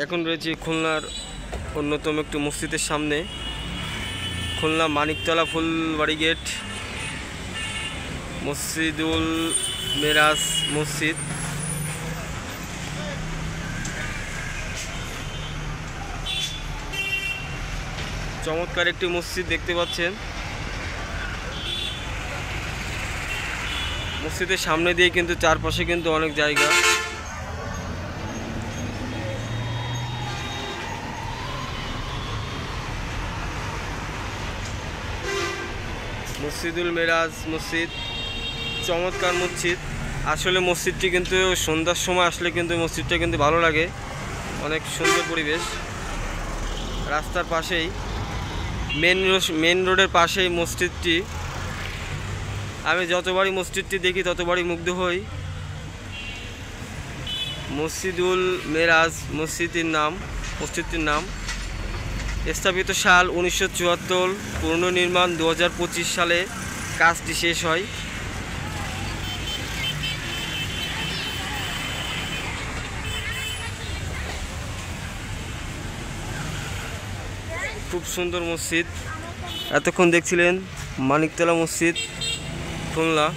এখন রয়েছে খুলনার অন্যতম একটি মসজিদের সামনে, খুলনা মানিকতলা ফুলবাড়ি গেট মসজিদুল মেরাজ মসজিদ। চমৎকার একটি মসজিদ দেখতে পাচ্ছেন। মসজিদের সামনে দিয়ে কিন্তু চারপাশে কিন্তু অনেক জায়গা। মসজিদুল মেরাজ মসজিদ চমৎকার মসজিদ। আসলে মসজিদটি কিন্তু সন্ধ্যার সময় আসলে কিন্তু মসজিদটা কিন্তু ভালো লাগে, অনেক সুন্দর পরিবেশ। রাস্তার পাশেই মেন রোডের পাশেই মসজিদটি। আমি যতবারই মসজিদটি দেখি ততবারই মুগ্ধ হই। মসজিদুল মেরাজ মসজিদটির নাম। স্থাপিত সাল 1974, পুনর্নির্মাণ 2025 সালে কাজটি শেষ হয়। খুব সুন্দর মসজিদ। এতক্ষণ দেখছিলেন মানিকতলা মসজিদ খুলনা।